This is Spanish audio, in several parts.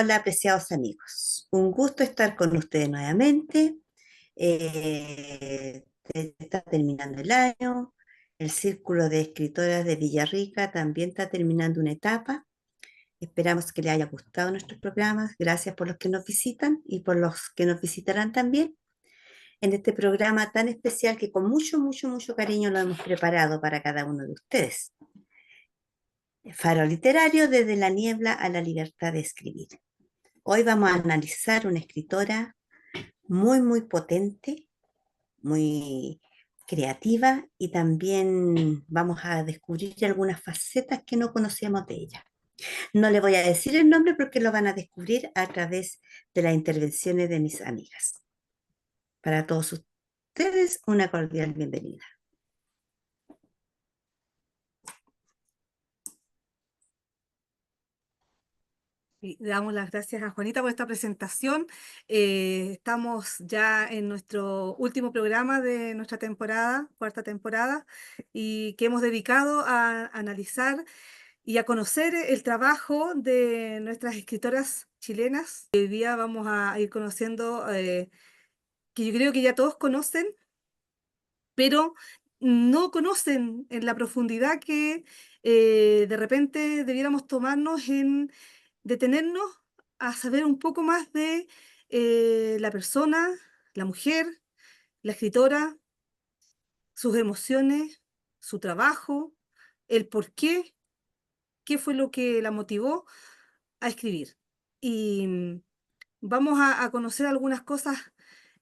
Hola, apreciados amigos. Un gusto estar con ustedes nuevamente. Está terminando el año. El Círculo de Escritoras de Villarrica también está terminando una etapa. Esperamos que les haya gustado nuestros programas. Gracias por los que nos visitan y por los que nos visitarán también en este programa tan especial que con mucho, mucho, mucho cariño lo hemos preparado para cada uno de ustedes. Faro literario desde la niebla a la libertad de escribir. Hoy vamos a analizar una escritora muy, muy potente, muy creativa y también vamos a descubrir algunas facetas que no conocíamos de ella. No le voy a decir el nombre porque lo van a descubrir a través de las intervenciones de mis amigas. Para todos ustedes, una cordial bienvenida. Y le damos las gracias a Juanita por esta presentación. Estamos ya en nuestro último programa de nuestra temporada, cuarta temporada, y que hemos dedicado a analizar y a conocer el trabajo de nuestras escritoras chilenas. Hoy día vamos a ir conociendo, que yo creo que ya todos conocen, pero no conocen en la profundidad que de repente debiéramos tomarnos en detenernos a saber un poco más de la persona, la mujer, la escritora, sus emociones, su trabajo, el por qué, qué fue lo que la motivó a escribir. Y vamos a conocer algunas cosas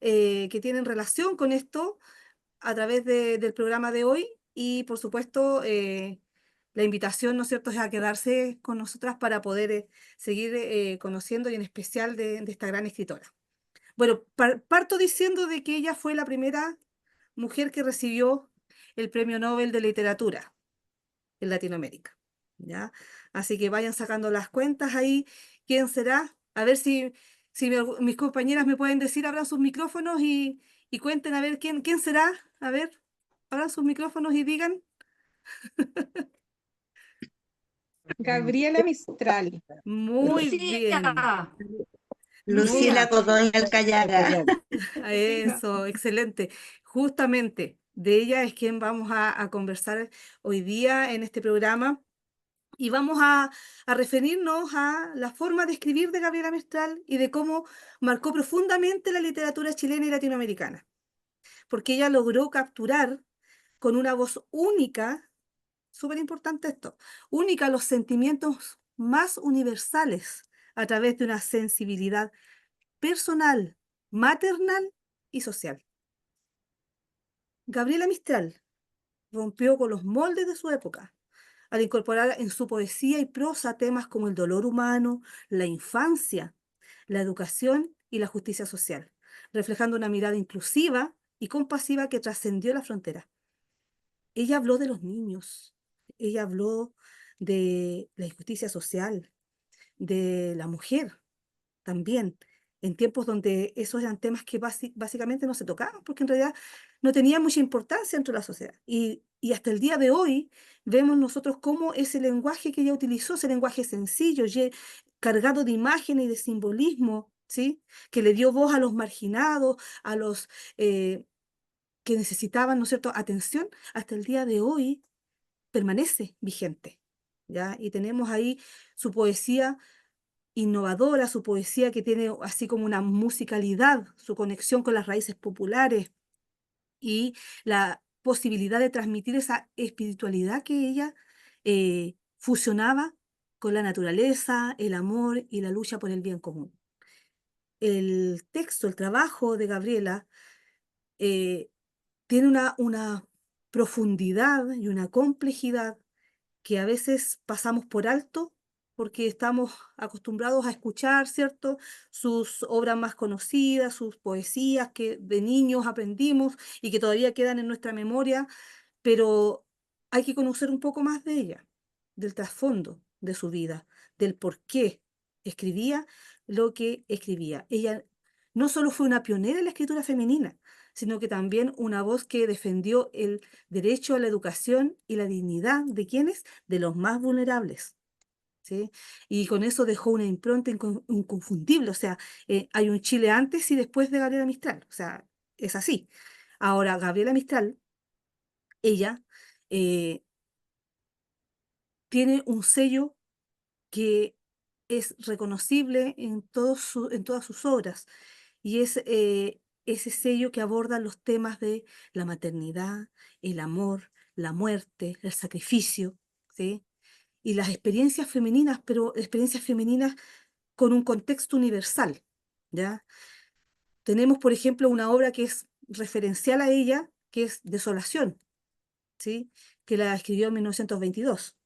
que tienen relación con esto a través del programa de hoy y, por supuesto, la invitación, ¿no es cierto?, es a quedarse con nosotras para poder seguir conociendo y en especial de esta gran escritora. Bueno, parto diciendo de que ella fue la primera mujer que recibió el Premio Nobel de Literatura en Latinoamérica, ¿ya? Así que vayan sacando las cuentas ahí, quién será, a ver si mis compañeras me pueden decir, abran sus micrófonos y cuenten a ver quién será, a ver, abran sus micrófonos y digan. Gabriela Mistral. Muy bien, Lucía. muy Lucila Lucía. Godoy Alcayaga. eso, excelente. Justamente de ella es quien vamos a conversar hoy día en este programa. Y vamos a referirnos a la forma de escribir de Gabriela Mistral y de cómo marcó profundamente la literatura chilena y latinoamericana, porque ella logró capturar con una voz única, súper importante esto, única los sentimientos más universales a través de una sensibilidad personal, maternal y social. Gabriela Mistral rompió con los moldes de su época al incorporar en su poesía y prosa temas como el dolor humano, la infancia, la educación y la justicia social, reflejando una mirada inclusiva y compasiva que trascendió la frontera. Ella habló de los niños, ella habló de la injusticia social, de la mujer también, en tiempos donde esos eran temas que básicamente no se tocaban, porque en realidad no tenían mucha importancia dentro de la sociedad. Y hasta el día de hoy vemos nosotros cómo ese lenguaje que ella utilizó, ese lenguaje sencillo, cargado de imágenes y de simbolismo, ¿sí?, que le dio voz a los marginados, a los que necesitaban, ¿no es cierto?, atención, hasta el día de hoy permanece vigente, ¿ya? Y tenemos ahí su poesía innovadora, su poesía que tiene así como una musicalidad, su conexión con las raíces populares y la posibilidad de transmitir esa espiritualidad que ella fusionaba con la naturaleza, el amor y la lucha por el bien común. El texto, el trabajo de Gabriela eh, tiene una profundidad y una complejidad que a veces pasamos por alto porque estamos acostumbrados a escuchar, ¿cierto?, sus obras más conocidas, sus poesías que de niños aprendimos y que todavía quedan en nuestra memoria, pero hay que conocer un poco más de ella, del trasfondo de su vida, del por qué escribía lo que escribía. Ella no solo fue una pionera en la escritura femenina, sino que también una voz que defendió el derecho a la educación y la dignidad de quienes, de los más vulnerables. ¿sí? Y con eso dejó una impronta inconfundible, o sea, hay un Chile antes y después de Gabriela Mistral, o sea, es así. Ahora, Gabriela Mistral, ella eh, tiene un sello que es reconocible en todas sus obras, y es ese sello que aborda los temas de la maternidad, el amor, la muerte, el sacrificio, ¿sí? Y las experiencias femeninas, pero experiencias femeninas con un contexto universal, ¿ya? Tenemos, por ejemplo, una obra que es referencial a ella, que es Desolación, ¿sí? Que la escribió en 1922,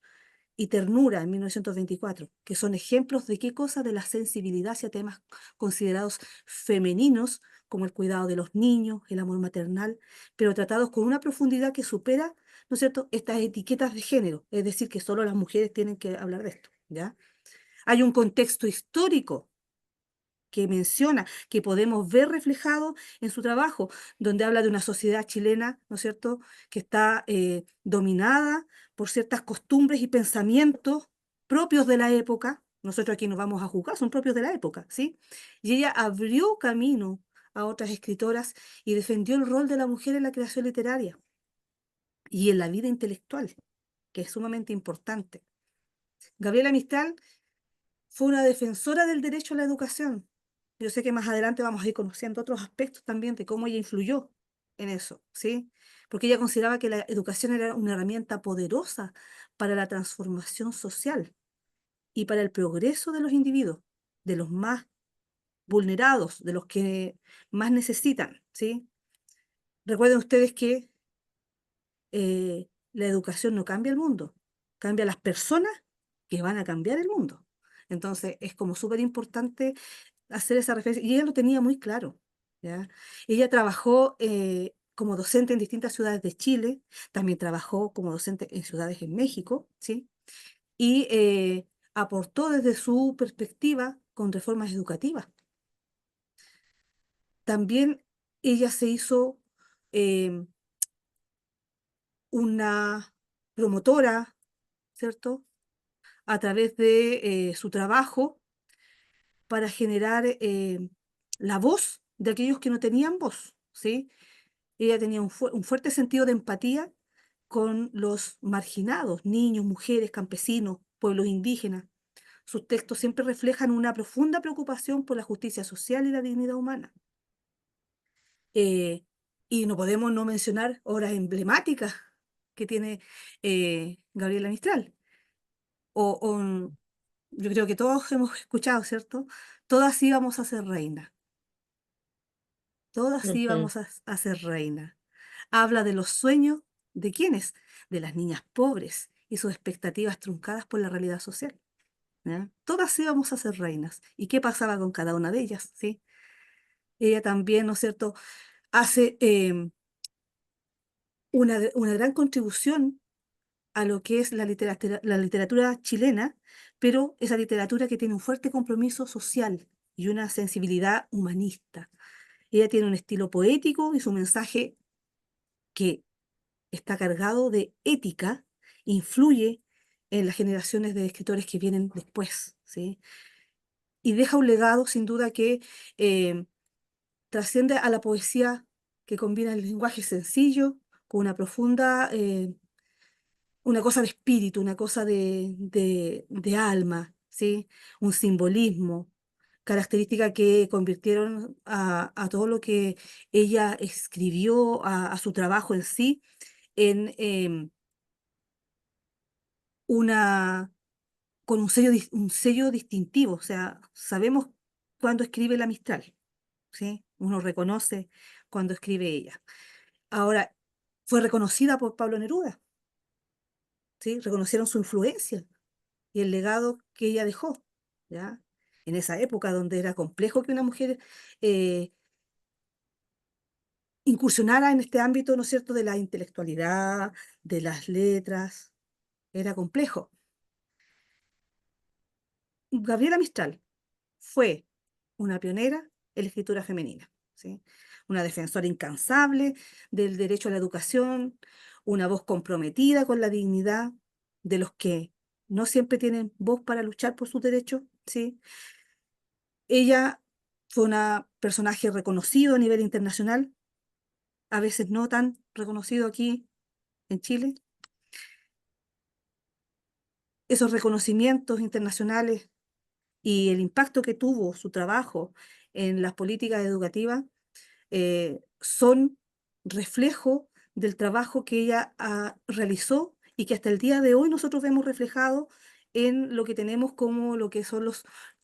y Ternura en 1924, que son ejemplos de qué cosa, de la sensibilidad hacia temas considerados femeninos, como el cuidado de los niños, el amor maternal, pero tratados con una profundidad que supera, ¿no es cierto?, estas etiquetas de género, es decir, que solo las mujeres tienen que hablar de esto, ¿ya? Hay un contexto histórico que menciona, que podemos ver reflejado en su trabajo, donde habla de una sociedad chilena, ¿no es cierto?, que está dominada por ciertas costumbres y pensamientos propios de la época. Nosotros aquí nos vamos a juzgar, son propios de la época, ¿sí? Y ella abrió camino a otras escritoras y defendió el rol de la mujer en la creación literaria y en la vida intelectual, que es sumamente importante. Gabriela Mistral fue una defensora del derecho a la educación. Yo sé que más adelante vamos a ir conociendo otros aspectos también de cómo ella influyó en eso, ¿sí? Porque ella consideraba que la educación era una herramienta poderosa para la transformación social y para el progreso de los individuos, de los más vulnerados, de los que más necesitan, ¿sí? Recuerden ustedes que la educación no cambia el mundo, cambia las personas que van a cambiar el mundo. Entonces, es como súper importante hacer esa referencia, y ella lo tenía muy claro, ¿ya? Ella trabajó como docente en distintas ciudades de Chile, también trabajó como docente en ciudades en México, ¿sí? Y aportó desde su perspectiva con reformas educativas. También ella se hizo eh, una promotora, ¿cierto?, a través de su trabajo para generar la voz de aquellos que no tenían voz, ¿sí? Ella tenía un fuerte sentido de empatía con los marginados, niños, mujeres, campesinos, pueblos indígenas. Sus textos siempre reflejan una profunda preocupación por la justicia social y la dignidad humana. Eh, y no podemos no mencionar obras emblemáticas que tiene Gabriela Mistral. O yo creo que todos hemos escuchado, ¿cierto? Todas íbamos a ser reinas, todas Ujú. íbamos a ser reinas. Habla de los sueños de quiénes, de las niñas pobres y sus expectativas truncadas por la realidad social, ¿ya? Todas íbamos a ser reinas. ¿Y qué pasaba con cada una de ellas? ¿Sí? Ella también, ¿no es cierto?, hace una gran contribución a lo que es la literatura chilena, pero esa literatura que tiene un fuerte compromiso social y una sensibilidad humanista. Ella tiene un estilo poético y su mensaje, que está cargado de ética, influye en las generaciones de escritores que vienen después, ¿sí? Y deja un legado, sin duda, que eh, trasciende a la poesía, que combina el lenguaje sencillo con una profunda una cosa de espíritu, una cosa de alma, ¿sí? Un simbolismo, característica que convirtieron a todo lo que ella escribió, a su trabajo en sí, en una, con un sello distintivo. O sea, sabemos cuándo escribe la Mistral, ¿sí? Uno reconoce cuando escribe ella. Ahora, fue reconocida por Pablo Neruda, ¿sí? Reconocieron su influencia y el legado que ella dejó, ¿ya? En esa época donde era complejo que una mujer eh, incursionara en este ámbito, ¿no es cierto?, de la intelectualidad, de las letras, era complejo. Gabriela Mistral fue una pionera en la escritura femenina, ¿sí? Una defensora incansable del derecho a la educación, una voz comprometida con la dignidad de los que no siempre tienen voz para luchar por sus derechos, ¿sí? Ella fue un personaje reconocido a nivel internacional, a veces no tan reconocido aquí en Chile. Esos reconocimientos internacionales y el impacto que tuvo su trabajo en las políticas educativas son reflejo del trabajo que ella realizó y que hasta el día de hoy nosotros vemos reflejado en lo que tenemos como lo que son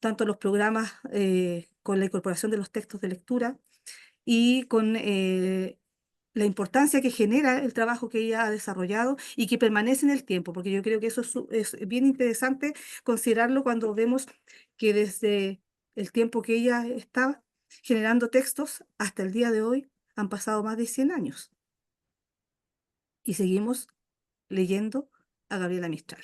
tanto los programas con la incorporación de los textos de lectura y con la importancia que genera el trabajo que ella ha desarrollado y que permanece en el tiempo, porque yo creo que eso es bien interesante considerarlo cuando vemos que desde el tiempo que ella está generando textos hasta el día de hoy han pasado más de 100 años y seguimos leyendo a Gabriela Mistral.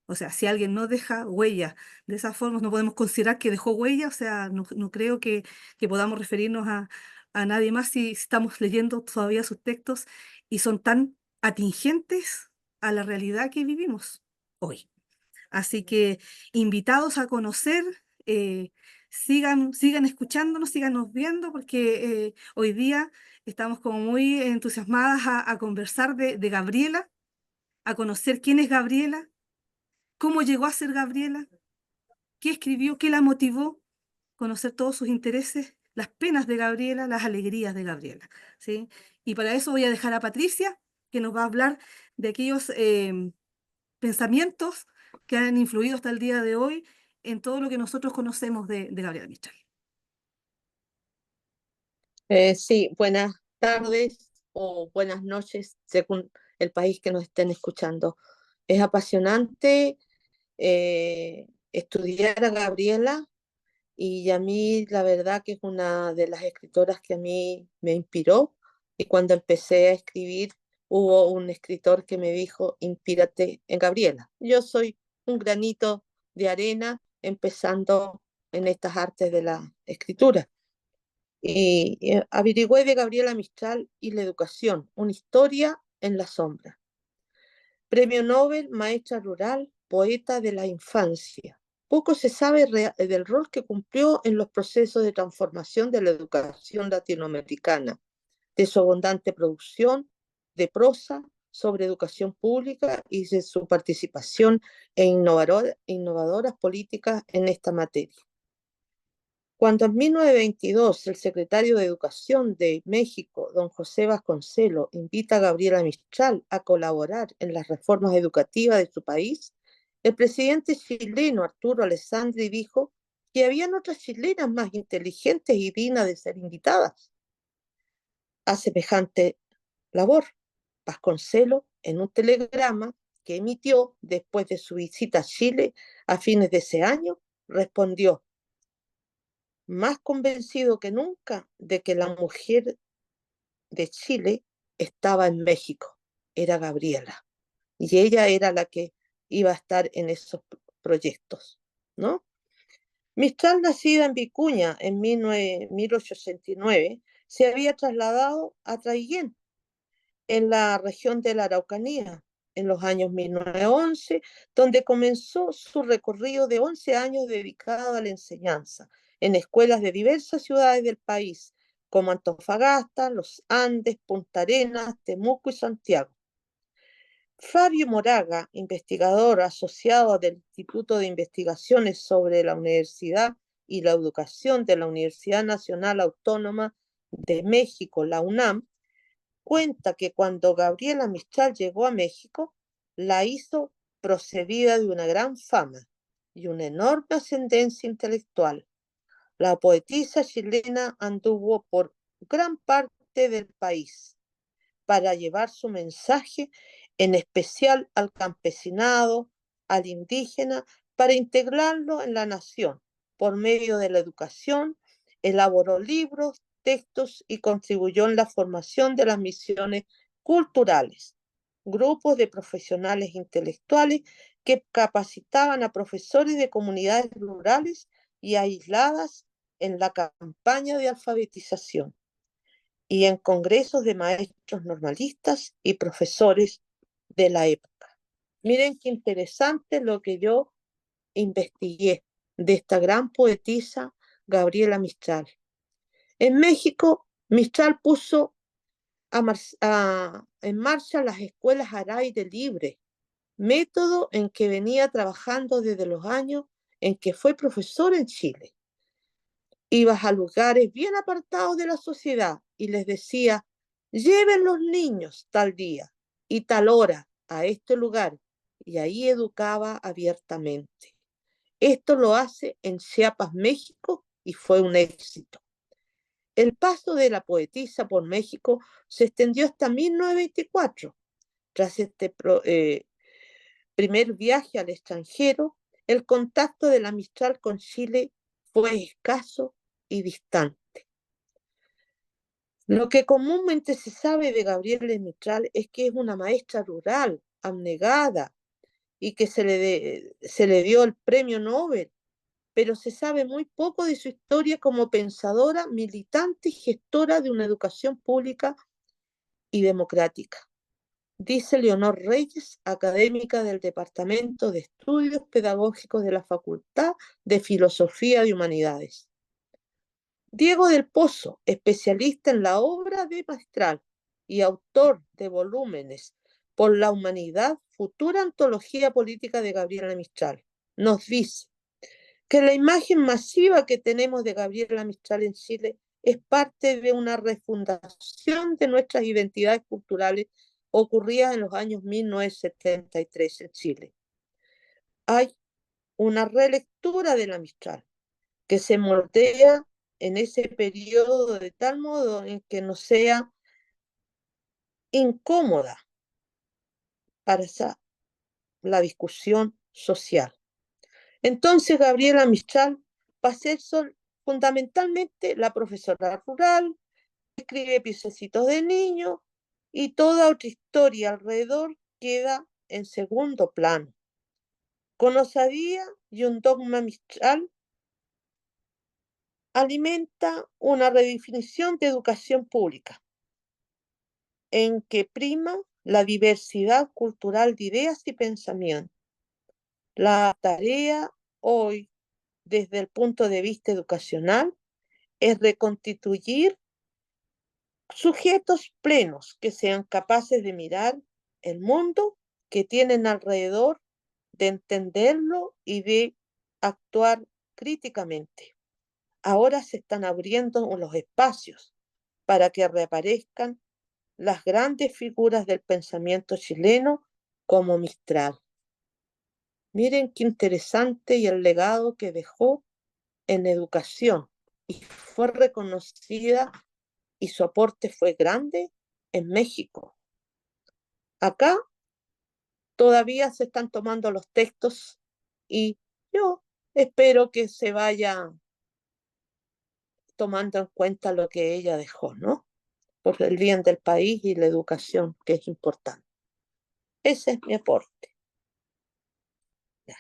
O sea, si alguien no deja huella de esa forma, no podemos considerar que dejó huella, o sea, no creo que podamos referirnos a nadie más si estamos leyendo todavía sus textos y son tan atingentes a la realidad que vivimos hoy. Así que invitados a conocer, sigan escuchándonos, síganos viendo, porque hoy día estamos como muy entusiasmadas a conversar de Gabriela, a conocer quién es Gabriela, cómo llegó a ser Gabriela, qué escribió, qué la motivó, conocer todos sus intereses, las penas de Gabriela, las alegrías de Gabriela, ¿sí? Y para eso voy a dejar a Patricia, que nos va a hablar de aquellos pensamientos que han influido hasta el día de hoy en todo lo que nosotros conocemos de Gabriela Mistral. Sí, buenas tardes o buenas noches, según el país que nos estén escuchando. Es apasionante estudiar a Gabriela y a mí la verdad que es una de las escritoras que a mí me inspiró y cuando empecé a escribir hubo un escritor que me dijo, inspírate en Gabriela. Yo soy un granito de arena empezando en estas artes de la escritura. Y averigüé de Gabriela Mistral y la educación, una historia en la sombra. Premio Nobel, maestra rural, poeta de la infancia. Poco se sabe del rol que cumplió en los procesos de transformación de la educación latinoamericana, de su abundante producción de prosa sobre educación pública y de su participación en innovadoras políticas en esta materia. Cuando en 1922 el secretario de Educación de México, don José Vasconcelos, invita a Gabriela Mistral a colaborar en las reformas educativas de su país, el presidente chileno Arturo Alessandri dijo que habían otras chilenas más inteligentes y dignas de ser invitadas a semejante labor. Vasconcelos, en un telegrama que emitió después de su visita a Chile a fines de ese año, respondió: más convencido que nunca de que la mujer de Chile estaba en México, era Gabriela, y ella era la que iba a estar en esos proyectos, ¿no? Mistral, nacida en Vicuña en 1869, se había trasladado a Traiguén, en la región de la Araucanía, en los años 1911, donde comenzó su recorrido de 11 años dedicado a la enseñanza en escuelas de diversas ciudades del país, como Antofagasta, Los Andes, Punta Arenas, Temuco y Santiago. Fabio Moraga, investigador asociado del Instituto de Investigaciones sobre la Universidad y la Educación de la Universidad Nacional Autónoma de México, la UNAM, cuenta que cuando Gabriela Mistral llegó a México, la hizo procedida de una gran fama y una enorme ascendencia intelectual. La poetisa chilena anduvo por gran parte del país para llevar su mensaje, en especial al campesinado, al indígena, para integrarlo en la nación. Por medio de la educación, elaboró libros, textos y contribuyó en la formación de las misiones culturales, grupos de profesionales intelectuales que capacitaban a profesores de comunidades rurales y aisladas en la campaña de alfabetización y en congresos de maestros normalistas y profesores de la época. Miren qué interesante lo que yo investigué de esta gran poetisa Gabriela Mistral. En México, Mistral puso en marcha las escuelas al aire libre, método en que venía trabajando desde los años en que fue profesor en Chile. Ibas a lugares bien apartados de la sociedad y les decía, lleven los niños tal día y tal hora a este lugar, y ahí educaba abiertamente. Esto lo hace en Chiapas, México, y fue un éxito. El paso de la poetisa por México se extendió hasta 1924. Tras este primer viaje al extranjero, el contacto de la Mistral con Chile fue escaso y distante. Lo que comúnmente se sabe de Gabriela Mistral es que es una maestra rural, abnegada, y que se le dio el premio Nobel, pero se sabe muy poco de su historia como pensadora, militante y gestora de una educación pública y democrática. Dice Leonor Reyes, académica del Departamento de Estudios Pedagógicos de la Facultad de Filosofía y Humanidades. Diego del Pozo, especialista en la obra de Mistral y autor de volúmenes por la humanidad, futura antología política de Gabriela Mistral, nos dice que la imagen masiva que tenemos de Gabriela Mistral en Chile es parte de una refundación de nuestras identidades culturales ocurridas en los años 1973 en Chile. Hay una relectura de la Mistral que se moldea en ese periodo de tal modo en que no sea incómoda para la discusión social. Entonces, Gabriela Mistral va a ser fundamentalmente la profesora rural, escribe piececitos de niños y toda otra historia alrededor queda en segundo plano. Con osadía y un dogma Mistral alimenta una redefinición de educación pública en que prima la diversidad cultural de ideas y pensamientos. La tarea hoy, desde el punto de vista educacional, es reconstituir sujetos plenos que sean capaces de mirar el mundo que tienen alrededor, de entenderlo y de actuar críticamente. Ahora se están abriendo los espacios para que reaparezcan las grandes figuras del pensamiento chileno como Mistral. Miren qué interesante y el legado que dejó en educación y fue reconocida y su aporte fue grande en México. Acá todavía se están tomando los textos y yo espero que se vaya tomando en cuenta lo que ella dejó, ¿no? Por el bien del país y la educación, que es importante. Ese es mi aporte. Ya.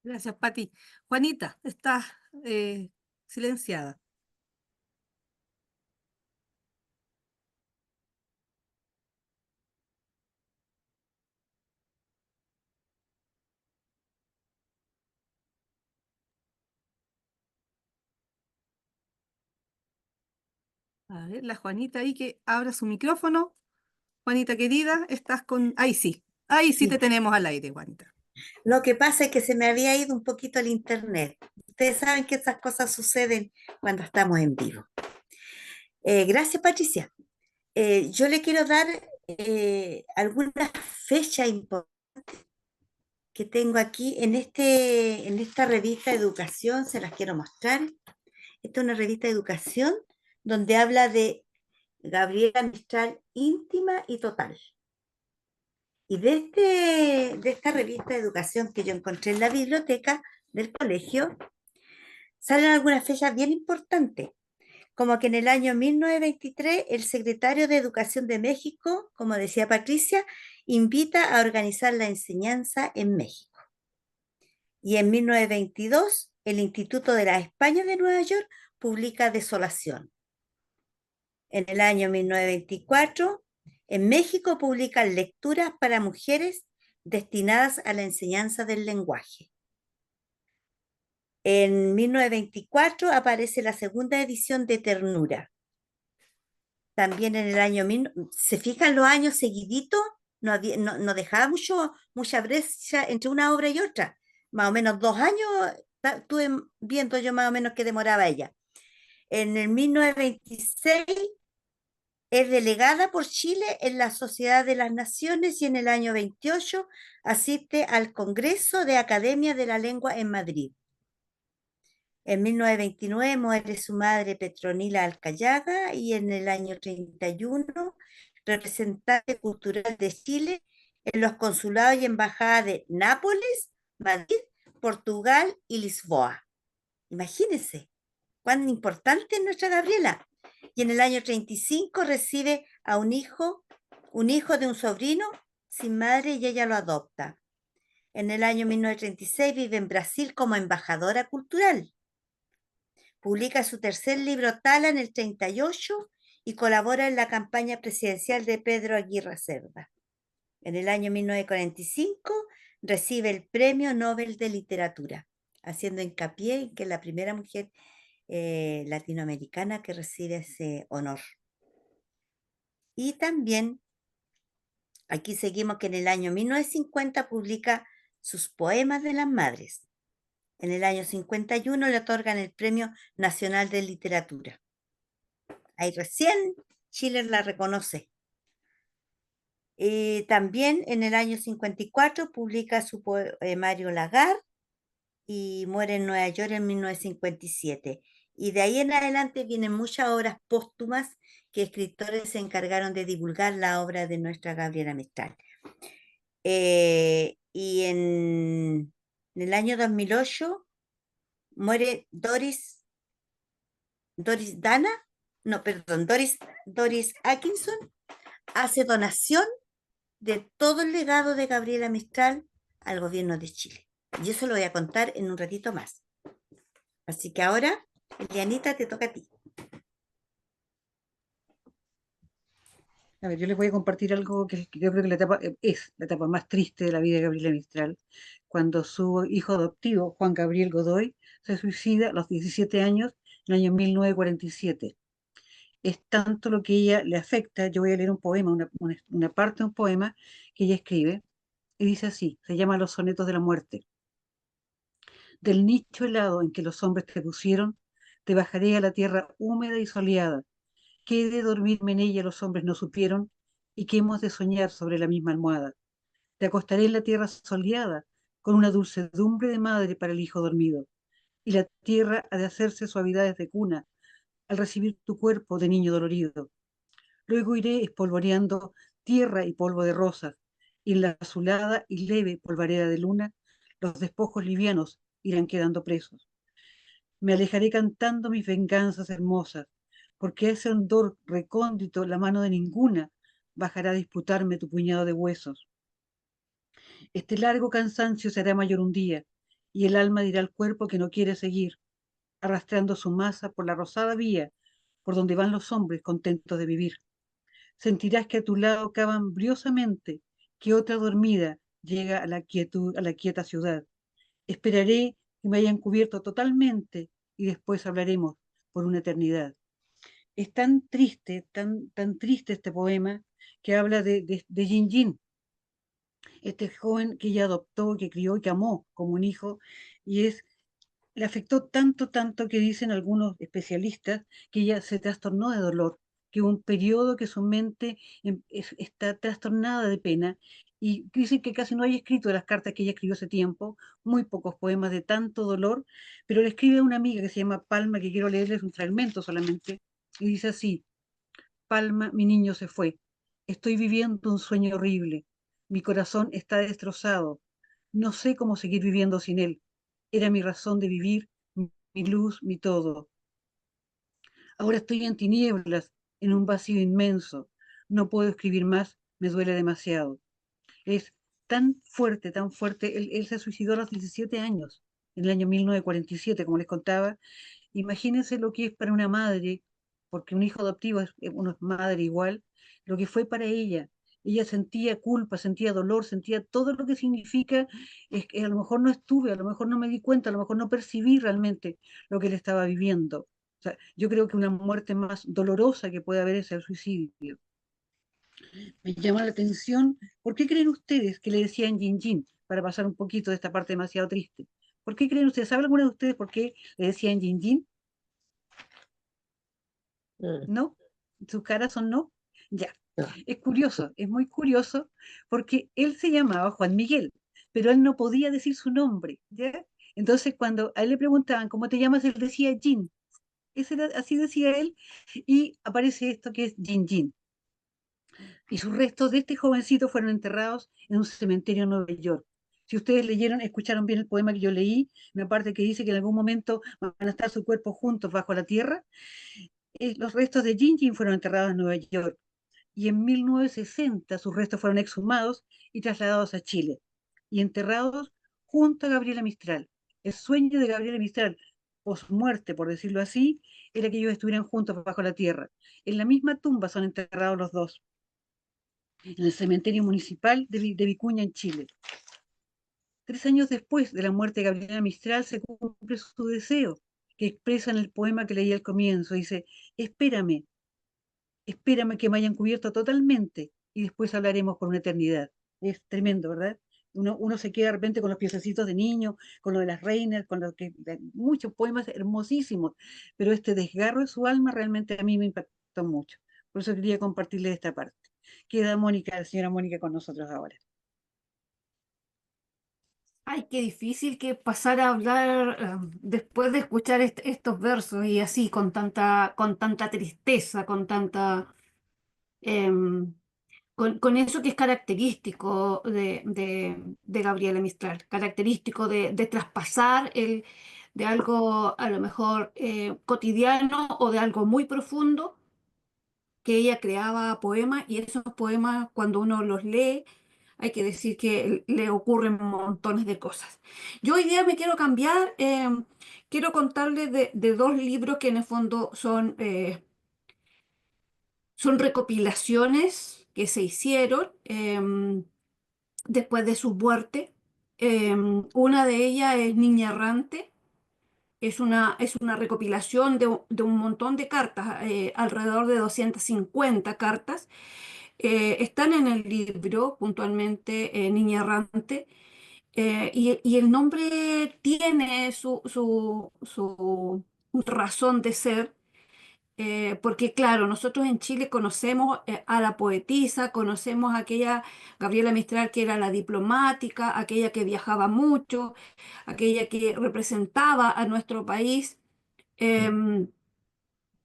Gracias, Pati. Juanita, estás silenciada. A ver, la Juanita ahí que abra su micrófono. Juanita querida, estás con... Ahí sí Sí. te tenemos al aire, Juanita. Lo que pasa es que se me había ido un poquito el internet. Ustedes saben que esas cosas suceden cuando estamos en vivo. Gracias, Patricia. Yo le quiero dar algunas fechas importantes que tengo aquí en esta revista de educación, se las quiero mostrar. Esta es una revista de educación donde habla de Gabriela Mistral íntima y total. Y de esta revista de educación que yo encontré en la biblioteca del colegio, salen algunas fechas bien importantes, como que en el año 1923 el secretario de Educación de México, como decía Patricia, invita a organizar la enseñanza en México. Y en 1922 el Instituto de la España de Nueva York publica Desolación. En el año 1924, en México publican Lecturas para mujeres destinadas a la enseñanza del lenguaje. En 1924 aparece la segunda edición de Ternura. También en el año, se fijan los años seguiditos, no dejaba mucha brecha entre una obra y otra. Más o menos 2 años estuve viendo yo más o menos que demoraba ella. En el 1926 es delegada por Chile en la Sociedad de las Naciones y en el año 28 asiste al Congreso de Academia de la Lengua en Madrid. En 1929 muere su madre Petronila Alcayaga y en el año 31 representante cultural de Chile en los consulados y embajadas de Nápoles, Madrid, Portugal y Lisboa. Imagínense cuán importante es nuestra Gabriela. Y en el año 35 recibe a un hijo de un sobrino sin madre y ella lo adopta. En el año 1936 vive en Brasil como embajadora cultural. Publica su tercer libro Tala en el 38 y colabora en la campaña presidencial de Pedro Aguirre Cerda. En el año 1945 recibe el Premio Nobel de Literatura, haciendo hincapié en que es la primera mujer latinoamericana que recibe ese honor. Y también, aquí seguimos que en el año 1950 publica sus Poemas de las Madres. En el año 51 le otorgan el Premio Nacional de Literatura. Ahí recién Chile la reconoce. También en el año 54 publica su poemario Lagar y muere en Nueva York en 1957. Y de ahí en adelante vienen muchas obras póstumas que escritores se encargaron de divulgar la obra de nuestra Gabriela Mistral. Y en el año 2008 muere Doris Dana, no, perdón, Doris Atkinson, hace donación de todo el legado de Gabriela Mistral al gobierno de Chile. Y eso lo voy a contar en un ratito más. Así que ahora, Elianita, te toca a ti. A ver, yo les voy a compartir algo que yo creo que es la etapa más triste de la vida de Gabriela Mistral, cuando su hijo adoptivo, Juan Gabriel Godoy, se suicida a los 17 años, en el año 1947. Es tanto lo que ella le afecta. Yo voy a leer un poema, una parte de un poema que ella escribe, y dice así, se llama Los sonetos de la muerte. Del nicho helado en que los hombres te pusieron, te bajaré a la tierra húmeda y soleada, que he de dormirme en ella los hombres no supieron, y que hemos de soñar sobre la misma almohada. Te acostaré en la tierra soleada, con una dulcedumbre de madre para el hijo dormido, y la tierra ha de hacerse suavidades de cuna al recibir tu cuerpo de niño dolorido. Luego iré espolvoreando tierra y polvo de rosas, y en la azulada y leve polvareda de luna, los despojos livianos irán quedando presos. Me alejaré cantando mis venganzas hermosas, porque a ese hondor recóndito la mano de ninguna bajará a disputarme tu puñado de huesos. Este largo cansancio será mayor un día, y el alma dirá al cuerpo que no quiere seguir, arrastrando su masa por la rosada vía, por donde van los hombres contentos de vivir. Sentirás que a tu lado cavan briosamente, que otra dormida llega a la quietud, a la quieta ciudad. Esperaré que me hayan cubierto totalmente y después hablaremos por una eternidad. Es tan triste, tan triste este poema que habla de Jin Jin, este joven que ella adoptó, que crió y que amó como un hijo, y le afectó tanto que dicen algunos especialistas que ella se trastornó de dolor, que hubo un periodo que su mente está trastornada de pena, y dicen que casi no hay escrito de las cartas que ella escribió hace tiempo, muy pocos poemas de tanto dolor, pero le escribe a una amiga que se llama Palma, que quiero leerles un fragmento solamente, y dice así: Palma, mi niño se fue, estoy viviendo un sueño horrible, mi corazón está destrozado, no sé cómo seguir viviendo sin él. Era mi razón de vivir, mi luz, mi todo. Ahora estoy en tinieblas, en un vacío inmenso. No puedo escribir más, me duele demasiado. Es tan fuerte. Él se suicidó a los 17 años, en el año 1947, como les contaba. Imagínense lo que es para una madre porque un hijo adoptivo uno es madre igual, lo que fue para ella. Ella sentía culpa, sentía dolor, sentía todo lo que significa, es que a lo mejor no estuve, a lo mejor no me di cuenta, a lo mejor no percibí realmente lo que él estaba viviendo. O sea, yo creo que una muerte más dolorosa que puede haber es el suicidio. Me llama la atención, ¿por qué creen ustedes que le decían Yin Yin? Para pasar un poquito de esta parte demasiado triste. ¿Por qué creen ustedes? ¿Sabe alguno de ustedes por qué le decían Yin Yin? Mm, ¿No? ¿Sus caras son no? Ya. no. Es curioso, es muy curioso, porque él se llamaba Juan Miguel, pero él no podía decir su nombre, ¿ya? Entonces, cuando a él le preguntaban, ¿cómo te llamas? Él decía Jin. Así decía él, y aparece esto que es Jin Jin. Y sus restos de este jovencito fueron enterrados en un cementerio en Nueva York. Si ustedes leyeron, escucharon bien el poema que yo leí, una parte que dice que en algún momento van a estar sus cuerpos juntos bajo la tierra, los restos de Jin Jin fueron enterrados en Nueva York y en 1960 sus restos fueron exhumados y trasladados a Chile y enterrados junto a Gabriela Mistral. El sueño de Gabriela Mistral, muerte, por decirlo así, era que ellos estuvieran juntos bajo la tierra. En la misma tumba son enterrados los dos, en el cementerio municipal de Vicuña, en Chile. 3 años después de la muerte de Gabriela Mistral se cumple su deseo, que expresa en el poema que leí al comienzo. Dice, espérame, espérame que me hayan cubierto totalmente y después hablaremos por una eternidad. Es tremendo, ¿verdad? Uno se queda de repente con los piececitos de niño, con lo de las reinas, con lo que muchos poemas hermosísimos, pero este desgarro de su alma realmente a mí me impactó mucho. Por eso quería compartirle esta parte. Queda Mónica, la señora Mónica con nosotros ahora. Ay, qué difícil que pasar a hablar después de escuchar estos versos y así, con tanta tristeza, em, con eso que es característico de Gabriela Mistral, característico de traspasar de algo a lo mejor cotidiano o de algo muy profundo, que ella creaba poemas y esos poemas cuando uno los lee, hay que decir que le ocurren montones de cosas. Yo hoy día me quiero cambiar, quiero contarles de dos libros que en el fondo son recopilaciones que se hicieron después de su muerte. Una de ellas es Niña Errante. Es una recopilación de un montón de cartas, alrededor de 250 cartas. Están en el libro puntualmente Niña Errante. Y el nombre tiene su razón de ser, porque claro, nosotros en Chile conocemos a la poetisa, conocemos a aquella Gabriela Mistral que era la diplomática, aquella que viajaba mucho, aquella que representaba a nuestro país, em,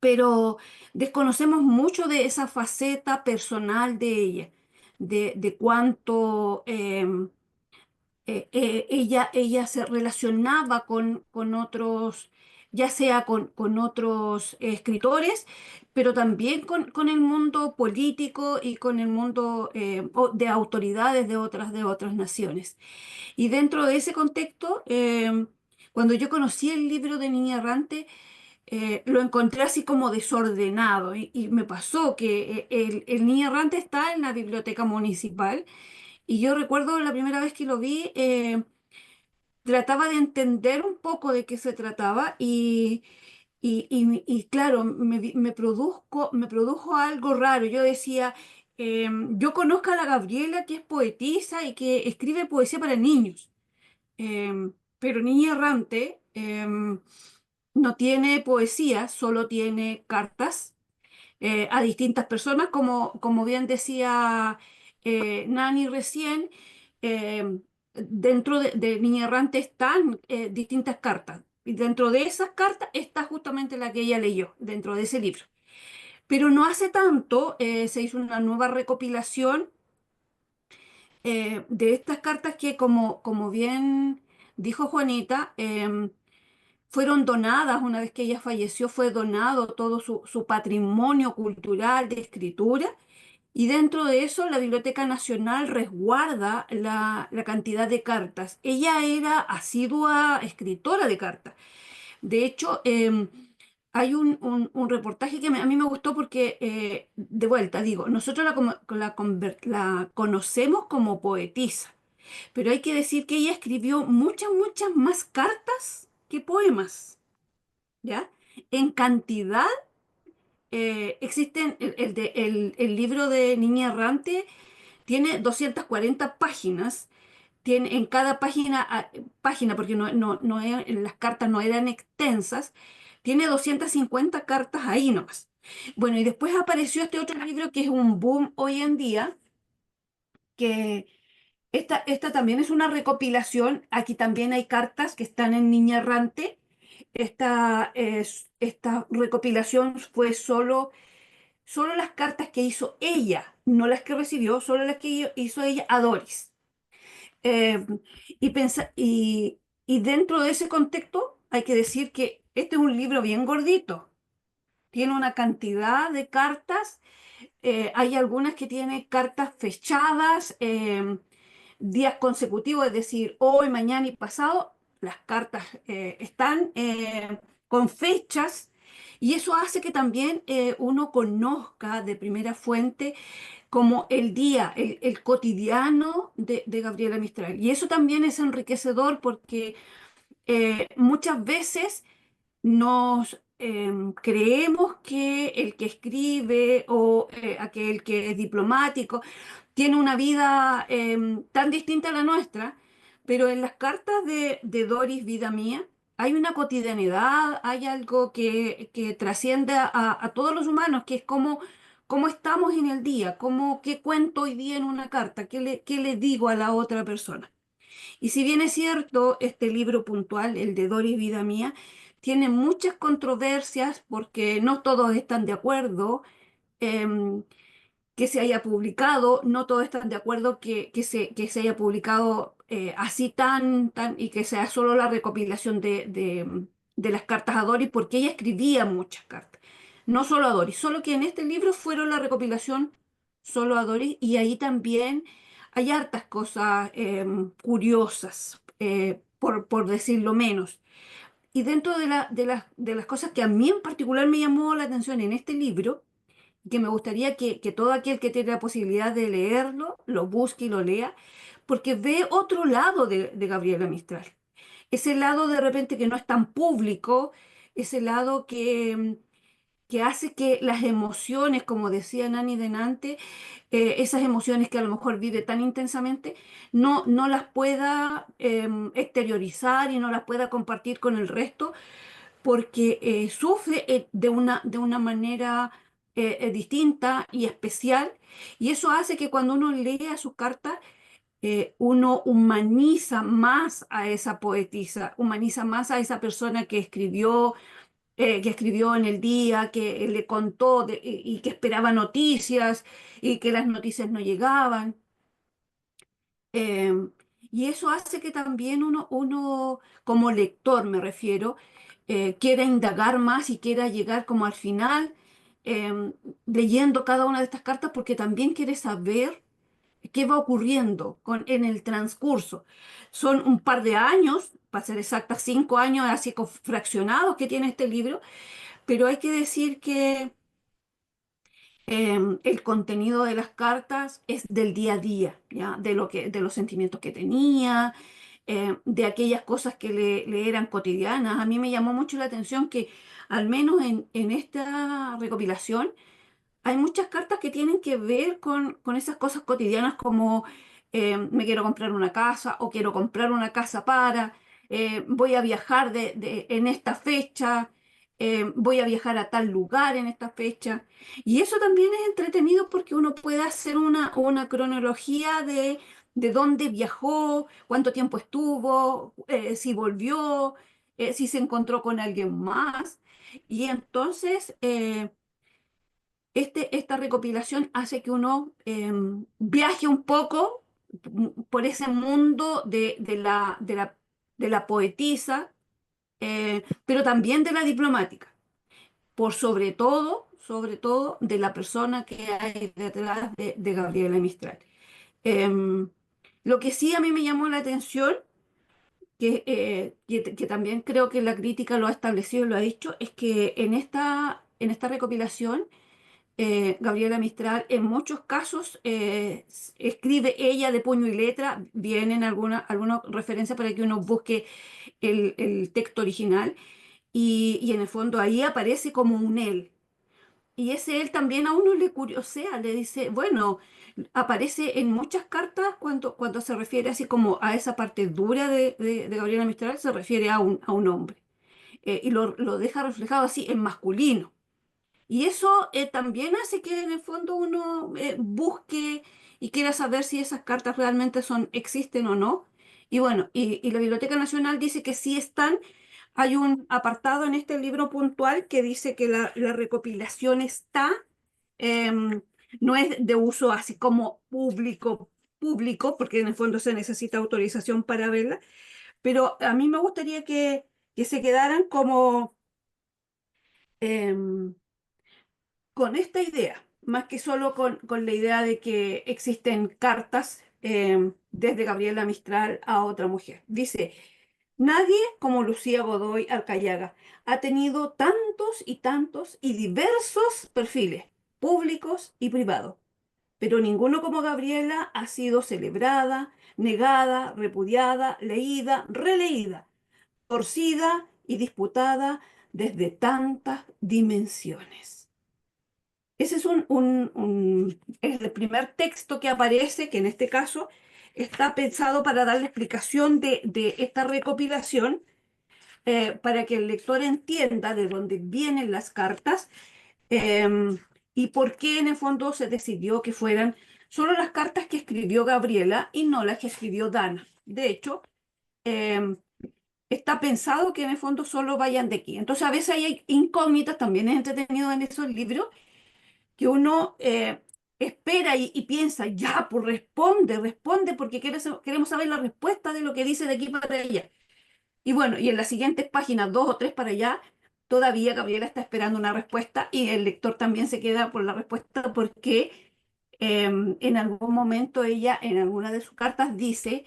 pero desconocemos mucho de esa faceta personal de ella, de cuánto ella se relacionaba con otros, ya sea con otros escritores, pero también con el mundo político y con el mundo de autoridades de otras naciones. Y dentro de ese contexto, cuando yo conocí el libro de Niña Errante, lo encontré así como desordenado y me pasó que el Niña Errante está en la biblioteca municipal y yo recuerdo la primera vez que lo vi, trataba de entender un poco de qué se trataba y claro, me produjo algo raro. Yo decía, yo conozco a la Gabriela que es poetisa y que escribe poesía para niños, pero Niña Errante no tiene poesía, solo tiene cartas a distintas personas, como bien decía Nani recién, eh, dentro de Niña Errante están distintas cartas. Y dentro de esas cartas está justamente la que ella leyó, dentro de ese libro. Pero no hace tanto se hizo una nueva recopilación de estas cartas que, como bien dijo Juanita, fueron donadas, una vez que ella falleció, fue donado todo su patrimonio cultural de escritura y dentro de eso la Biblioteca Nacional resguarda la cantidad de cartas. Ella era asidua escritora de cartas. De hecho, hay un reportaje que a mí me gustó porque, de vuelta, digo, nosotros la conocemos como poetisa, pero hay que decir que ella escribió muchas, muchas más cartas que poemas, ¿ya? En cantidad, existen, el libro de Niña Errante tiene 240 páginas, tiene en cada página, porque las cartas no eran extensas, tiene 250 cartas ahí nomás. Bueno, y después apareció este otro libro que es un boom hoy en día, que esta también es una recopilación. Aquí también hay cartas que están en Niña Errante. Esta recopilación fue solo las cartas que hizo ella, no las que recibió, solo las que hizo ella a Doris. Eh, y dentro de ese contexto hay que decir que este es un libro bien gordito. Tiene una cantidad de cartas. Hay algunas que tienen cartas fechadas, días consecutivos, es decir, hoy, mañana y pasado. Las cartas están con fechas, y eso hace que también uno conozca de primera fuente como el día, el cotidiano de Gabriela Mistral. Y eso también es enriquecedor porque muchas veces nos creemos que el que escribe o aquel que es diplomático tiene una vida tan distinta a la nuestra, pero en las cartas de Doris, vida mía, hay una cotidianidad, hay algo que trasciende a todos los humanos, que es cómo estamos en el día, qué cuento hoy día en una carta, qué le digo a la otra persona. Y si bien es cierto, este libro puntual, el de Doris, vida mía, tiene muchas controversias porque no todos están de acuerdo. em, que se haya publicado, no todos están de acuerdo que se haya publicado así y que sea solo la recopilación de las cartas a Doris, porque ella escribía muchas cartas, no solo a Doris, solo que en este libro fueron la recopilación solo a Doris, y ahí también hay hartas cosas curiosas, por decirlo menos. Y dentro de las cosas que a mí en particular me llamó la atención en este libro, que me gustaría que todo aquel que tiene la posibilidad de leerlo, lo busque y lo lea, porque ve otro lado de Gabriela Mistral. Ese lado de repente que no es tan público, ese lado que hace que las emociones, como decía Nani delante, esas emociones que a lo mejor vive tan intensamente, no las pueda exteriorizar y no las pueda compartir con el resto, porque sufre de una manera distinta y especial, y eso hace que cuando uno lea sus cartas, uno humaniza más a esa poetisa, humaniza más a esa persona que escribió en el día, que le contó y que esperaba noticias y que las noticias no llegaban. Em, y eso hace que también uno, como lector me refiero, quiera indagar más y quiera llegar como al final, em, leyendo cada una de estas cartas, porque también quiere saber qué va ocurriendo en el transcurso. Son un par de años, para ser exacta, 5 años así fraccionados que tiene este libro, pero hay que decir que el contenido de las cartas es del día a día, ¿ya? De los sentimientos que tenía, de aquellas cosas que le eran cotidianas. A mí me llamó mucho la atención que, al menos en esta recopilación, hay muchas cartas que tienen que ver con esas cosas cotidianas, como me quiero comprar una casa, o quiero comprar una casa voy a viajar en esta fecha, voy a viajar a tal lugar en esta fecha. Y eso también es entretenido porque uno puede hacer una cronología de dónde viajó, cuánto tiempo estuvo, si volvió, si se encontró con alguien más. Y entonces esta recopilación hace que uno viaje un poco por ese mundo de la poetisa, pero también de la diplomática, sobre todo de la persona que hay detrás de Gabriela Mistral. Em, lo que sí a mí me llamó la atención, que también creo que la crítica lo ha establecido y lo ha dicho, es que en esta recopilación, Gabriela Mistral en muchos casos escribe ella de puño y letra, vienen alguna referencia para que uno busque el texto original, y en el fondo ahí aparece como un él. Y ese él también a uno le curiosea, le dice, bueno, aparece en muchas cartas cuando se refiere así como a esa parte dura de Gabriela Mistral, se refiere a un hombre. Y lo deja reflejado así en masculino. Y eso también hace que en el fondo uno busque y quiera saber si esas cartas realmente existen o no. Y bueno, y la Biblioteca Nacional dice que sí están. Hay un apartado en este libro puntual que dice que la recopilación está, em, no es de uso así como público, porque en el fondo se necesita autorización para verla, pero a mí me gustaría que se quedaran como em, con esta idea, más que solo con la idea de que existen cartas desde Gabriela Mistral a otra mujer. Dice, nadie como Lucía Godoy Alcayaga ha tenido tantos y tantos y diversos perfiles, públicos y privados, pero ninguno como Gabriela ha sido celebrada, negada, repudiada, leída, releída, torcida y disputada desde tantas dimensiones. Ese es es el primer texto que aparece, que en este caso está pensado para dar la explicación de esta recopilación, para que el lector entienda de dónde vienen las cartas, em, y por qué en el fondo se decidió que fueran solo las cartas que escribió Gabriela y no las que escribió Dana. De hecho, em, está pensado que en el fondo solo vayan de aquí. Entonces, a veces hay incógnitas, también es entretenido en esos libros que uno espera y piensa, ya, pues responde, porque queremos saber la respuesta de lo que dice de aquí para allá. Y bueno, y en las siguientes páginas, dos o tres para allá, todavía Gabriela está esperando una respuesta y el lector también se queda por la respuesta porque en algún momento ella, en alguna de sus cartas, dice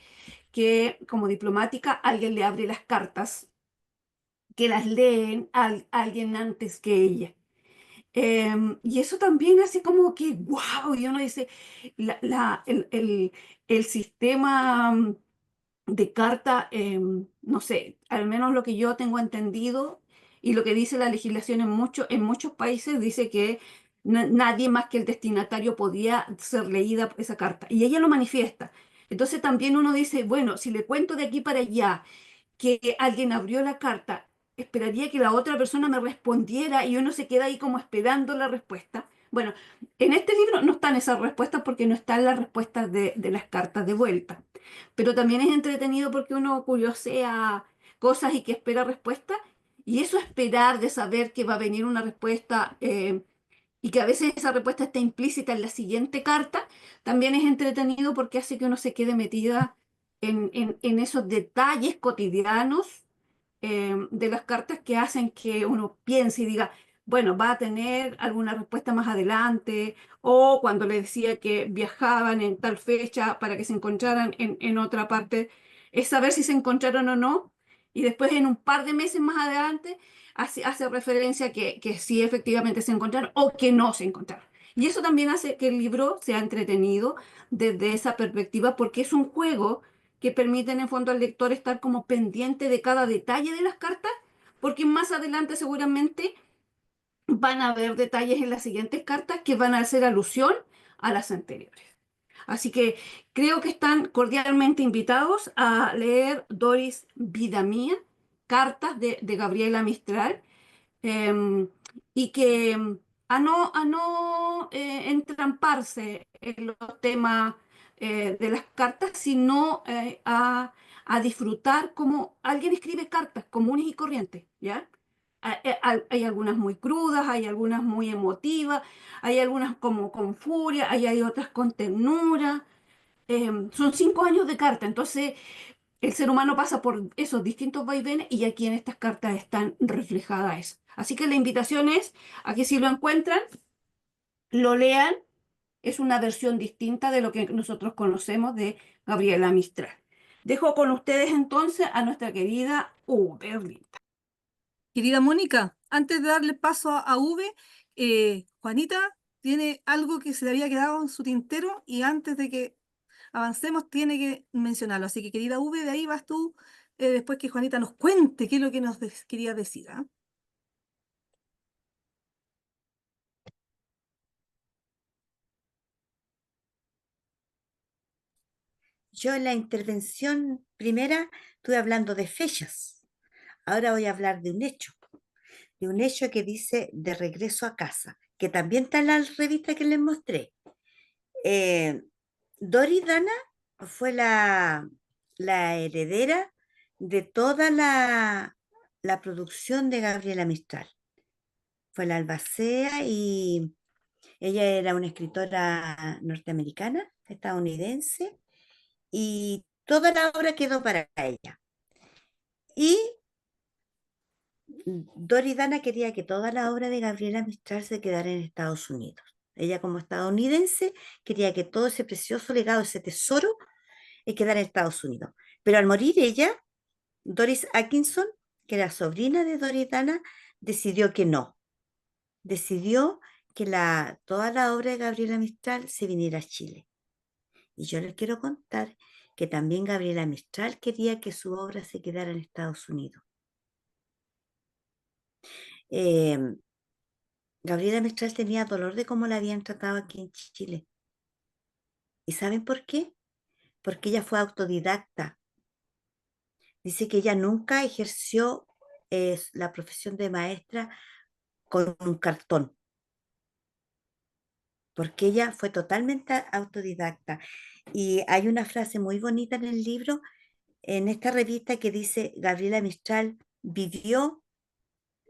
que como diplomática alguien le abre las cartas, que las leen a alguien antes que ella. Y eso también hace como que, wow, y uno dice, el sistema de carta, no sé, al menos lo que yo tengo entendido y lo que dice la legislación en muchos países, dice que nadie más que el destinatario podía ser leída esa carta. Y ella lo manifiesta. Entonces también uno dice, bueno, si le cuento de aquí para allá que alguien abrió la carta, esperaría que la otra persona me respondiera y uno se queda ahí como esperando la respuesta. Bueno, en este libro no están esas respuestas porque no están las respuestas de las cartas de vuelta, pero también es entretenido porque uno curiosea cosas y que espera respuestas, y eso esperar de saber que va a venir una respuesta, y que a veces esa respuesta está implícita en la siguiente carta, también es entretenido porque hace que uno se quede metida en esos detalles cotidianos de las cartas que hacen que uno piense y diga, bueno, va a tener alguna respuesta más adelante, o cuando le decía que viajaban en tal fecha para que se encontraran en otra parte, es saber si se encontraron o no, y después en un par de meses más adelante hace referencia que sí efectivamente se encontraron o que no se encontraron. Y eso también hace que el libro sea entretenido desde esa perspectiva, porque es un juego que permite en el fondo al lector estar como pendiente de cada detalle de las cartas, porque más adelante seguramente van a haber detalles en las siguientes cartas que van a hacer alusión a las anteriores. Así que creo que están cordialmente invitados a leer Doris Vida Mía, cartas de Gabriela Mistral, em, y que a no entramparse en los temas de las cartas, sino a disfrutar como alguien escribe cartas comunes y corrientes, ¿ya? Hay algunas muy crudas, hay algunas muy emotivas, hay algunas como con furia, hay otras con ternura. Son 5 años de carta, entonces el ser humano pasa por esos distintos vaivenes y aquí en estas cartas están reflejadas eso. Así que la invitación es a que si lo encuentran, lo lean. Es una versión distinta de lo que nosotros conocemos de Gabriela Mistral. Dejo con ustedes entonces a nuestra querida Uberlita. Querida Mónica, antes de darle paso a V, Juanita tiene algo que se le había quedado en su tintero y antes de que avancemos tiene que mencionarlo. Así que querida V, de ahí vas tú, después que Juanita nos cuente qué es lo que nos quería decir. ¿Ah? Yo en la intervención primera estuve hablando de fechas. Ahora voy a hablar de un hecho que dice de regreso a casa, que también está en la revista que les mostré. Eh, Doris Dana fue la heredera de toda la producción de Gabriela Mistral. Fue la albacea y ella era una escritora norteamericana, estadounidense, y toda la obra quedó para ella. Y Doris Dana quería que toda la obra de Gabriela Mistral se quedara en Estados Unidos. Ella como estadounidense quería que todo ese precioso legado, ese tesoro, quedara en Estados Unidos. Pero al morir ella, Doris Atkinson, que era sobrina de Doris Dana, decidió que no. Decidió que toda la obra de Gabriela Mistral se viniera a Chile. Y yo les quiero contar que también Gabriela Mistral quería que su obra se quedara en Estados Unidos. Eh, Gabriela Mistral tenía dolor de cómo la habían tratado aquí en Chile. ¿Y saben por qué? Porque ella fue autodidacta. Dice que ella nunca ejerció la profesión de maestra con un cartón, porque ella fue totalmente autodidacta. Y hay una frase muy bonita en el libro, en esta revista, que dice: Gabriela Mistral vivió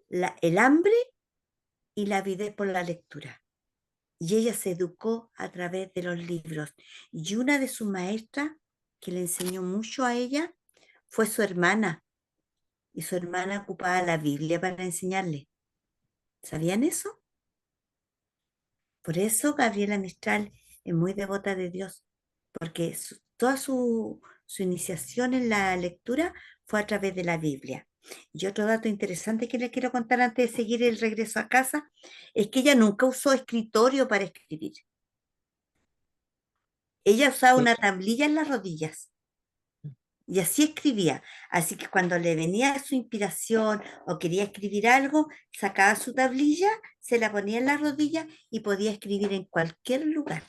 el hambre y la avidez por la lectura. Y ella se educó a través de los libros. Y una de sus maestras que le enseñó mucho a ella fue su hermana. Y su hermana ocupaba la Biblia para enseñarle. ¿Sabían eso? Por eso Gabriela Mistral es muy devota de Dios, porque toda su iniciación en la lectura fue a través de la Biblia. Y otro dato interesante que les quiero contar antes de seguir el regreso a casa es que ella nunca usó escritorio para escribir. Ella usaba una tablilla en las rodillas y así escribía. Así que cuando le venía su inspiración o quería escribir algo, sacaba su tablilla, se la ponía en las rodillas y podía escribir en cualquier lugar,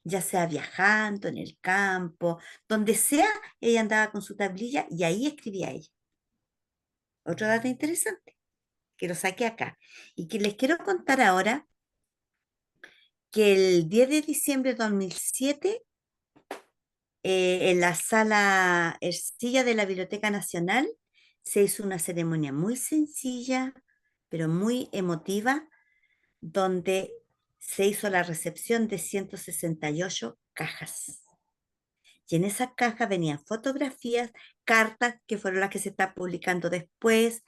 ya sea viajando, en el campo, donde sea, ella andaba con su tablilla y ahí escribía ella. Otro dato interesante que lo saqué acá y que les quiero contar ahora, que el 10 de diciembre de 2007, en la sala Ercilla de la Biblioteca Nacional, se hizo una ceremonia muy sencilla, pero muy emotiva, donde se hizo la recepción de 168 cajas. Y en esas cajas venían fotografías, cartas, que fueron las que se están publicando después,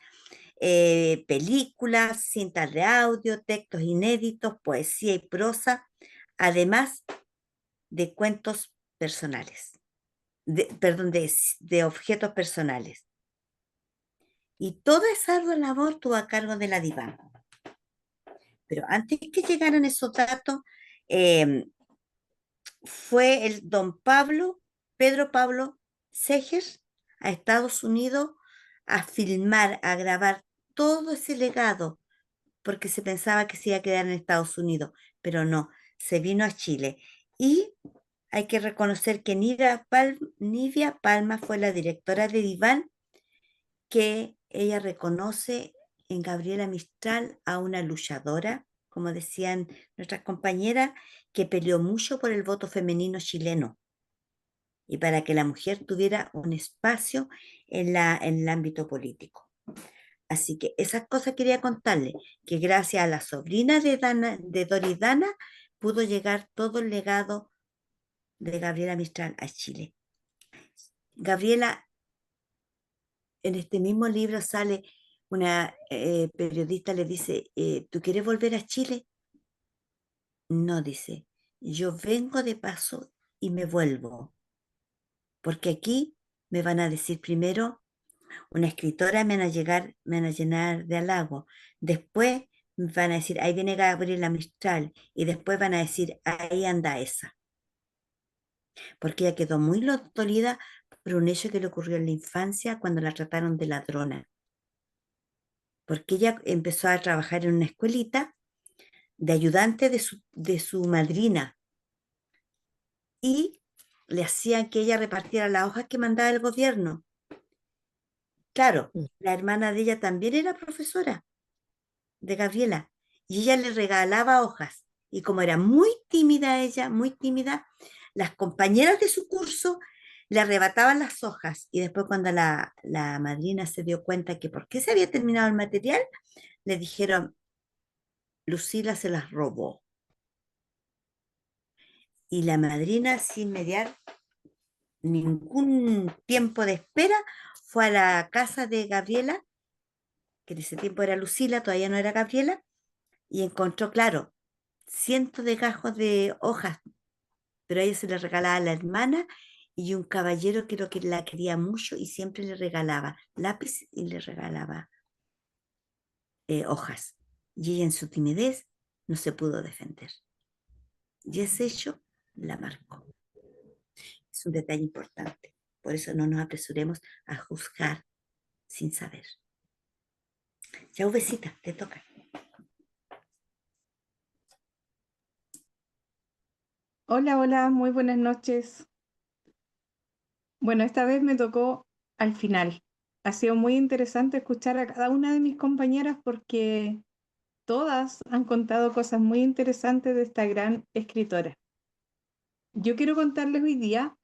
películas, cintas de audio, textos inéditos, poesía y prosa, además de cuentos personales, perdón, de objetos personales. Y toda esa ardua labor tuvo a cargo de la Diván. Pero antes que llegaran esos datos, fue el don Pedro Pablo Segers, a Estados Unidos a filmar, a grabar todo ese legado, porque se pensaba que se iba a quedar en Estados Unidos, pero no, se vino a Chile. Y hay que reconocer que Nivia Palma fue la directora de Diván, que ella reconoce en Gabriela Mistral a una luchadora, como decían nuestras compañeras, que peleó mucho por el voto femenino chileno y para que la mujer tuviera un espacio en el ámbito político. Así que esas cosas quería contarle, que gracias a la sobrina de Doris Dana pudo llegar todo el legado de Gabriela Mistral a Chile. Gabriela, en este mismo libro sale una periodista, le dice: ¿tú quieres volver a Chile? No, dice, yo vengo de paso y me vuelvo, porque aquí me van a decir primero, una escritora, me van a llenar de halago. Después me van a decir, ahí viene Gabriela Mistral. Y después van a decir, ahí anda esa. Porque ella quedó muy dolida por un hecho que le ocurrió en la infancia cuando la trataron de ladrona. Porque ella empezó a trabajar en una escuelita de ayudante de su madrina y le hacían que ella repartiera las hojas que mandaba el gobierno. Claro, Mm. la hermana de ella también era profesora de Gabriela y ella le regalaba hojas. Y como era muy tímida ella, muy tímida, las compañeras de su curso le arrebataban las hojas y después cuando la madrina se dio cuenta que por qué se había terminado el material, le dijeron, Lucila se las robó. Y la madrina, sin mediar ningún tiempo de espera, fue a la casa de Gabriela, que en ese tiempo era Lucila, todavía no era Gabriela, y encontró, claro, cientos de gajos de hojas, pero a ella se le regalaba a la hermana y un caballero que lo que la quería mucho y siempre le regalaba lápiz y le regalaba hojas. Y ella en su timidez no se pudo defender. Y ese hecho la marcó. Es un detalle importante. Por eso no nos apresuremos a juzgar sin saber. Ya, Uvecita, te toca. Hola, hola, muy buenas noches. Bueno, esta vez me tocó al final. Ha sido muy interesante escuchar a cada una de mis compañeras porque todas han contado cosas muy interesantes de esta gran escritora. Yo quiero contarles hoy día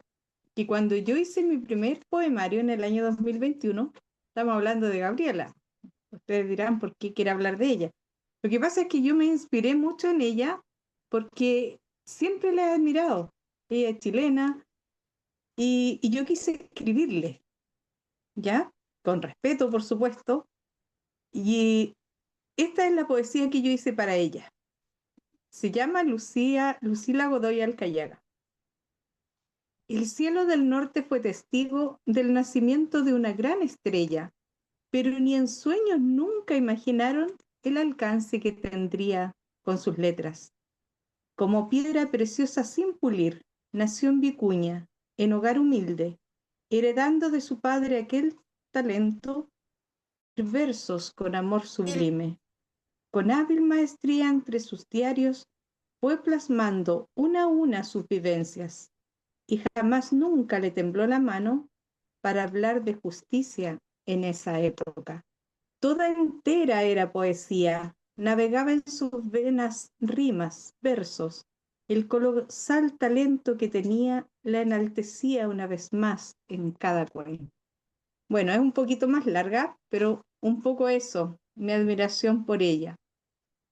que cuando yo hice mi primer poemario en el año 2021, estamos hablando de Gabriela. Ustedes dirán, ¿por qué quiere hablar de ella? Lo que pasa es que yo me inspiré mucho en ella porque siempre la he admirado. Ella es chilena y yo quise escribirle, ¿ya? Con respeto, por supuesto. Y esta es la poesía que yo hice para ella. Se llama Lucila Godoy Alcayaga. El cielo del norte fue testigo del nacimiento de una gran estrella, pero ni en sueños nunca imaginaron el alcance que tendría con sus letras. Como piedra preciosa sin pulir, nació en Vicuña, en hogar humilde, heredando de su padre aquel talento, versos con amor sublime. Con hábil maestría entre sus diarios, fue plasmando una a una sus vivencias, y jamás nunca le tembló la mano para hablar de justicia en esa época. Toda entera era poesía, navegaba en sus venas rimas, versos. El colosal talento que tenía la enaltecía una vez más en cada cuento. Bueno, es un poquito más larga, pero un poco eso, mi admiración por ella.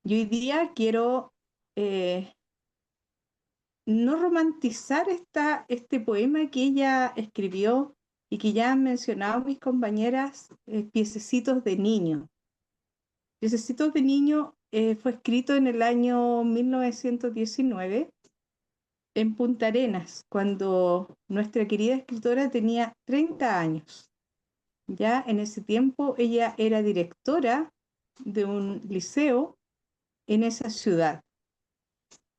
Y hoy día quiero no romantizar este poema que ella escribió y que ya han mencionado mis compañeras, Piececitos de Niño. Piececitos de Niño fue escrito en el año 1919 en Punta Arenas, cuando nuestra querida escritora tenía 30 años. Ya en ese tiempo ella era directora de un liceo en esa ciudad.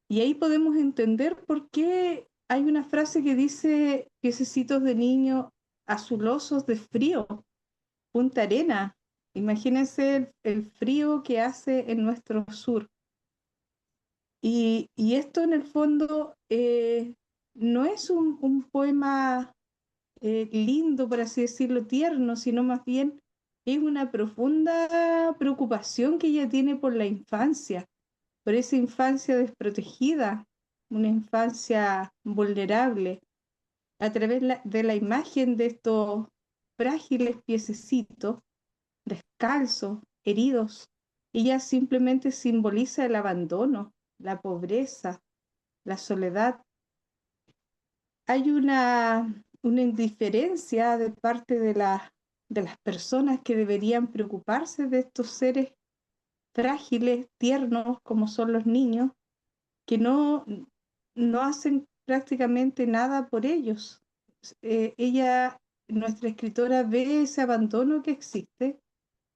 Y ahí podemos entender por qué hay una frase que dice piececitos de niño azulosos de frío, Punta Arena. Imagínense el frío que hace en nuestro sur. Y esto en el fondo no es un poema lindo, por así decirlo, tierno, sino más bien es una profunda preocupación que ella tiene por la infancia, por esa infancia desprotegida, una infancia vulnerable, a través de la imagen de estos frágiles piececitos, descalzos, heridos. Ella simplemente simboliza el abandono, la pobreza, la soledad. Hay una indiferencia de parte de las personas que deberían preocuparse de estos seres frágiles, tiernos, como son los niños, que no hacen prácticamente nada por ellos. Ella nuestra escritora ve ese abandono que existe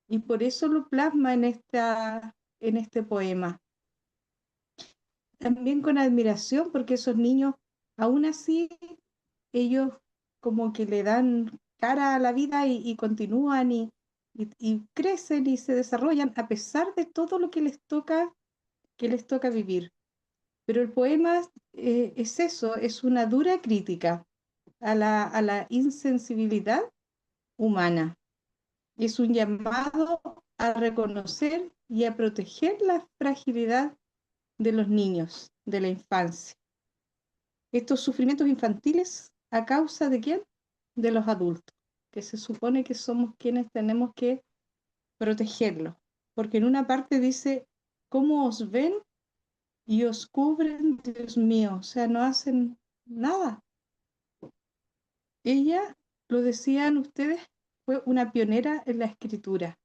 y por eso lo plasma en este poema. También con admiración, porque esos niños, aún así, ellos como que le dan cara a la vida y continúan y crecen y se desarrollan a pesar de todo lo que les toca vivir. Pero el poema es eso, es una dura crítica a la insensibilidad humana. Es un llamado a reconocer y a proteger la fragilidad de los niños, de la infancia. Estos sufrimientos infantiles, ¿a causa de quién? De los adultos, que se supone que somos quienes tenemos que protegerlos. Porque en una parte dice, ¿cómo os ven y os cubren, Dios mío? O sea, no hacen nada. Ella, lo decían ustedes, fue una pionera en la escritura.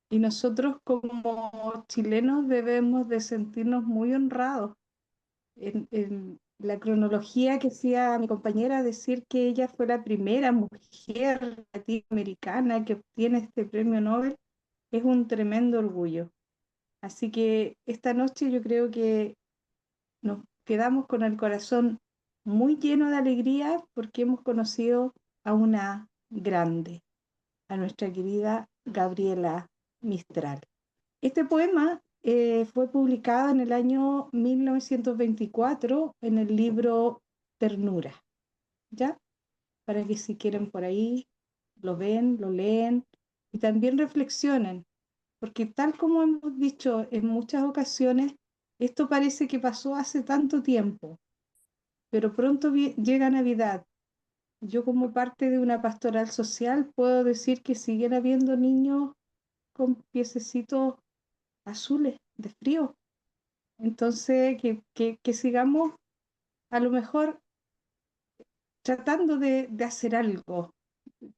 Y nosotros como chilenos debemos de sentirnos muy honrados. En la cronología que hacía mi compañera, decir que ella fue la primera mujer latinoamericana que obtiene este premio Nobel es un tremendo orgullo. Así que esta noche yo creo que nos quedamos con el corazón muy lleno de alegría porque hemos conocido a una grande, a nuestra querida Gabriela Mistral. Este poema fue publicado en el año 1924 en el libro Ternura, ¿ya? Para que si quieren por ahí lo ven, lo leen y también reflexionen, porque tal como hemos dicho en muchas ocasiones, esto parece que pasó hace tanto tiempo, pero pronto llega Navidad. Yo como parte de una pastoral social puedo decir que siguen habiendo niños con piececitos azules de frío. Entonces, que sigamos a lo mejor tratando de hacer algo.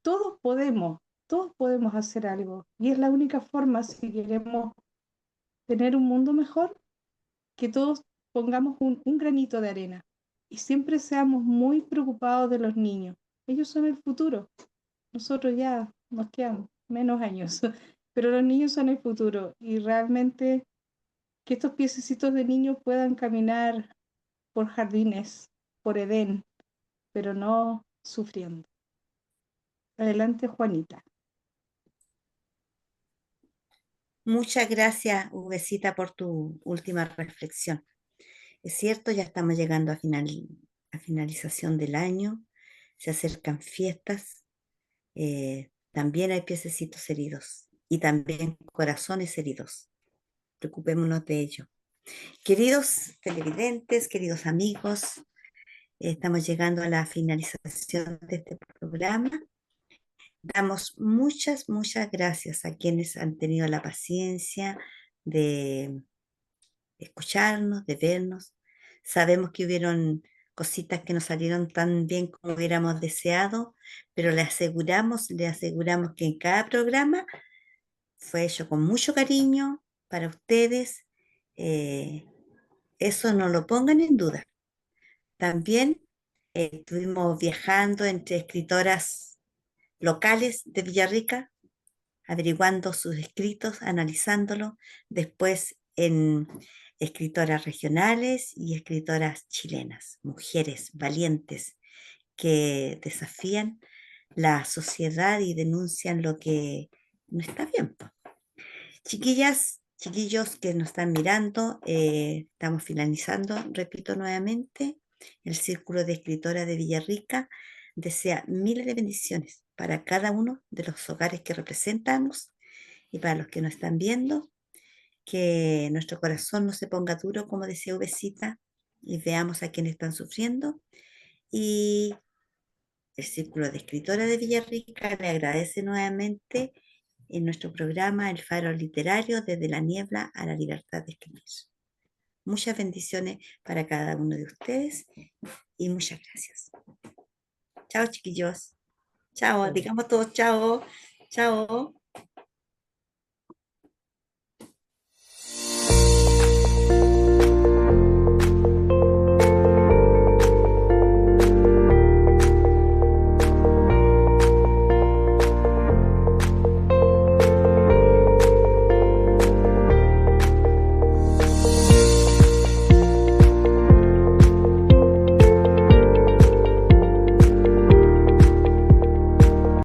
Todos todos podemos hacer algo. Y es la única forma, si queremos tener un mundo mejor, que todos pongamos un granito de arena. Y siempre seamos muy preocupados de los niños. Ellos son el futuro. Nosotros ya nos quedan menos años, pero los niños son el futuro. Y realmente que estos piececitos de niños puedan caminar por jardines, por Edén, pero no sufriendo. Adelante, Juanita. Muchas gracias, Uvecita, por tu última reflexión. Es cierto, ya estamos llegando a finalización del año, se acercan fiestas, también hay piececitos heridos y también corazones heridos. Preocupémonos de ello. Queridos televidentes, queridos amigos, estamos llegando a la finalización de este programa. Damos muchas gracias a quienes han tenido la paciencia de escucharnos, de vernos. Sabemos que hubieron cositas que no salieron tan bien como hubiéramos deseado, pero le aseguramos que en cada programa fue hecho con mucho cariño para ustedes. Eh, Eso no lo pongan en duda. También estuvimos viajando entre escritoras locales de Villarrica, averiguando sus escritos, analizándolos, después en escritoras regionales y escritoras chilenas, mujeres valientes que desafían la sociedad y denuncian lo que no está bien. Chiquillas, chiquillos que nos están mirando, estamos finalizando, repito nuevamente, el Círculo de Escritoras de Villarrica desea miles de bendiciones para cada uno de los hogares que representamos y para los que nos están viendo, que nuestro corazón no se ponga duro, como decía Uvecita, y veamos a quienes están sufriendo. Y el Círculo de Escritoras de Villarrica le agradece nuevamente en nuestro programa El Faro Literario desde la niebla a la libertad de escribir. Muchas bendiciones para cada uno de ustedes y muchas gracias. Chao, chiquillos. Chao, digamos todos chao. Chao.